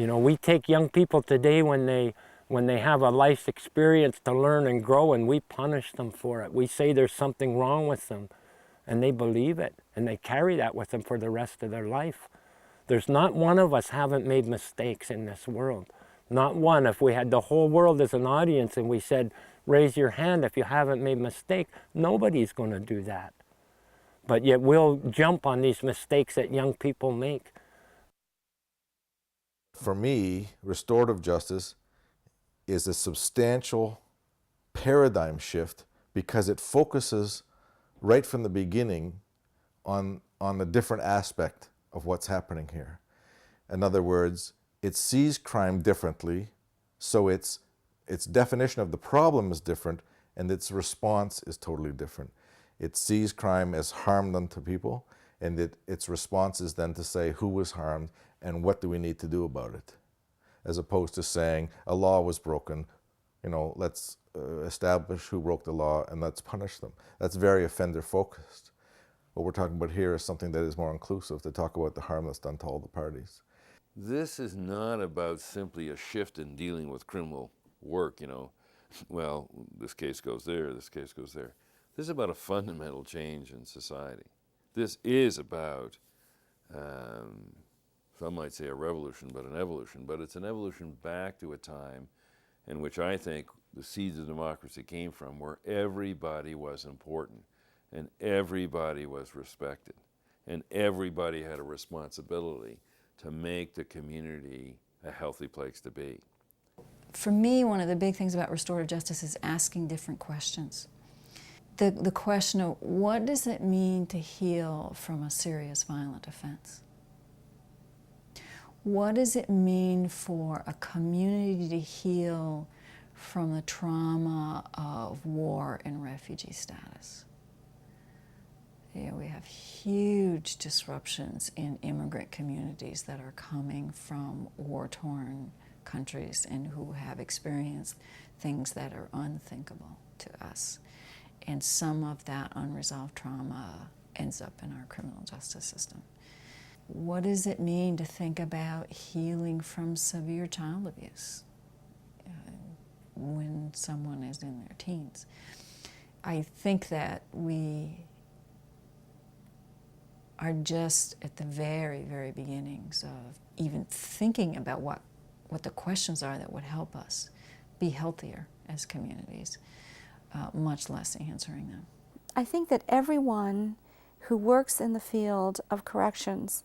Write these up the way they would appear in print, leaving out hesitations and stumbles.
You know, we take young people today when they have a life experience to learn and grow, and we punish them for it. We say there's something wrong with them, and they believe it, and they carry that with them for the rest of their life. There's not one of us haven't made mistakes in this world. Not one. If we had the whole world as an audience and we said, raise your hand if you haven't made a mistake, nobody's going to do that. But yet we'll jump on these mistakes that young people make. For me, restorative justice is a substantial paradigm shift because it focuses right from the beginning on a different aspect of what's happening here. In other words, it sees crime differently, so its definition of the problem is different and its response is totally different. It sees crime as harm done to people, and its response is then to say who was harmed and what do we need to do about it, as opposed to saying a law was broken, you know, let's establish who broke the law and let's punish them. That's very offender focused. What we're talking about here is something that is more inclusive, to talk about the harm that's done to all the parties. This is not about simply a shift in dealing with criminal work, you know, well, this case goes there, this case goes there. This is about a fundamental change in society. This is about, some might say a revolution, but an evolution. But it's an evolution back to a time in which I think the seeds of democracy came from, where everybody was important and everybody was respected and everybody had a responsibility to make the community a healthy place to be. For me, one of the big things about restorative justice is asking different questions. The question of what does it mean to heal from a serious violent offense? What does it mean for a community to heal from the trauma of war and refugee status? You know, we have huge disruptions in immigrant communities that are coming from war-torn countries and who have experienced things that are unthinkable to us. And some of that unresolved trauma ends up in our criminal justice system. What does it mean to think about healing from severe child abuse when someone is in their teens? I think that we are just at the very, very beginnings of even thinking about what the questions are that would help us be healthier as communities, much less answering them. I think that everyone who works in the field of corrections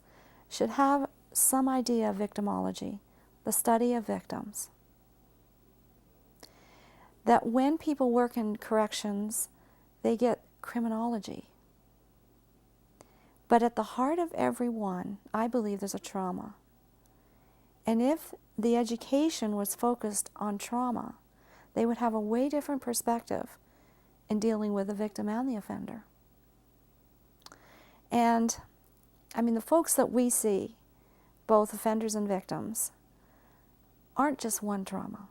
should have some idea of victimology, the study of victims. That when people work in corrections, they get criminology. But at the heart of everyone, I believe there's a trauma. And if the education was focused on trauma, they would have a way different perspective in dealing with the victim and the offender. And I mean, the folks that we see, both offenders and victims, aren't just one trauma.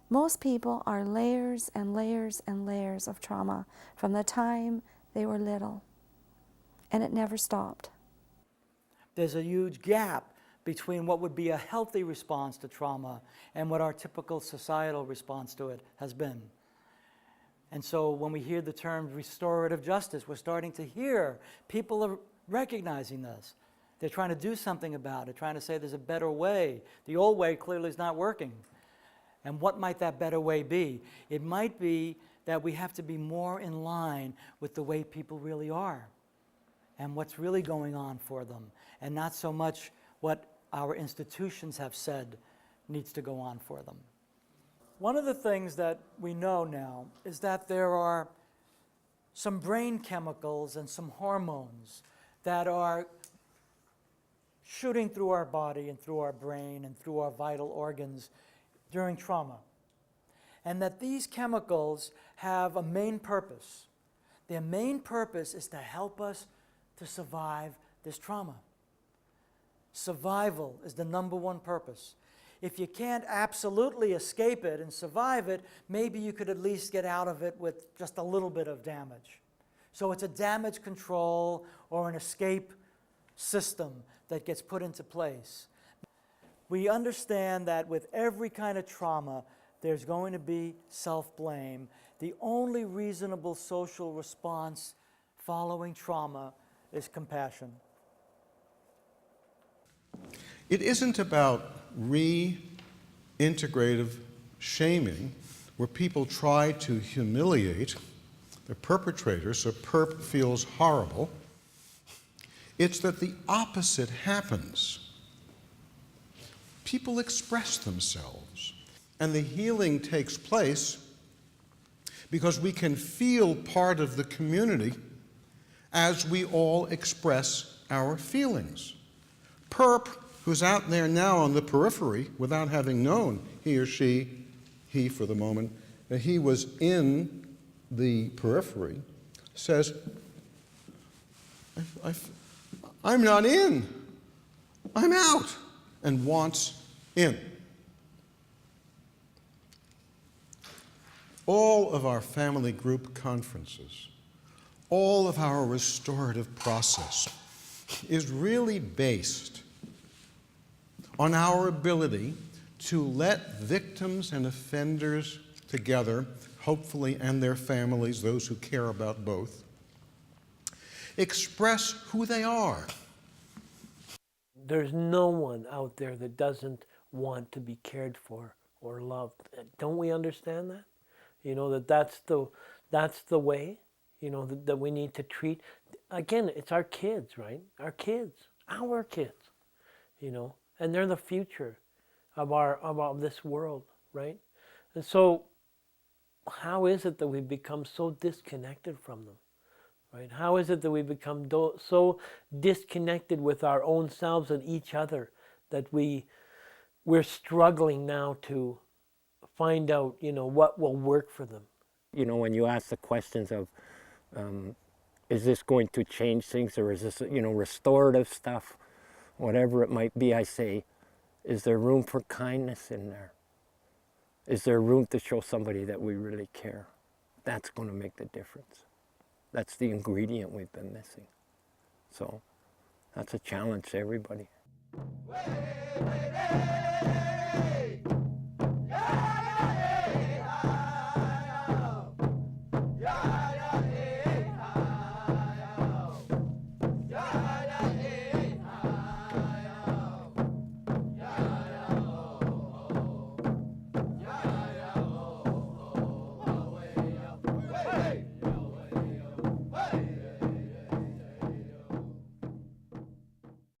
Most people are layers and layers and layers of trauma from the time they were little, and it never stopped. There's a huge gap between what would be a healthy response to trauma and what our typical societal response to it has been. And so when we hear the term restorative justice, we're starting to hear people are recognizing this. They're trying to do something about it, trying to say there's a better way. The old way clearly is not working. And what might that better way be? It might be that we have to be more in line with the way people really are and what's really going on for them, and not so much what our institutions have said needs to go on for them. One of the things that we know now is that there are some brain chemicals and some hormones that are shooting through our body and through our brain and through our vital organs during trauma. And that these chemicals have a main purpose. Their main purpose is to help us to survive this trauma. Survival is the number one purpose. If you can't absolutely escape it and survive it, maybe you could at least get out of it with just a little bit of damage. So it's a damage control or an escape system that gets put into place. We understand that with every kind of trauma, there's going to be self-blame. The only reasonable social response following trauma is compassion. It isn't about reintegrative shaming, where people try to humiliate the perpetrator so perp feels horrible. It's that the opposite happens. People express themselves, and the healing takes place because we can feel part of the community as we all express our feelings. Perp, who's out there now on the periphery without having known he or she, he for the moment, that he was in the periphery, says, I'm not in, I'm out, and wants in. All of our family group conferences, all of our restorative process is really based on our ability to let victims and offenders together, hopefully, and their families, those who care about both, express who they are. There's no one out there that doesn't want to be cared for or loved. Don't we understand that? You know, that's the way, you know, that we need to treat. Again, it's our kids, right? Our kids, you know, and they're the future of this world, right? And so how is it that we become so disconnected from them, right? How is it that we become so disconnected with our own selves and each other that we're struggling now to find out, you know, what will work for them? You know, when you ask the questions of, is this going to change things, or is this, you know, restorative stuff, whatever it might be, I say, is there room for kindness in there? Is there room to show somebody that we really care? That's going to make the difference. That's the ingredient we've been missing. So that's a challenge to everybody.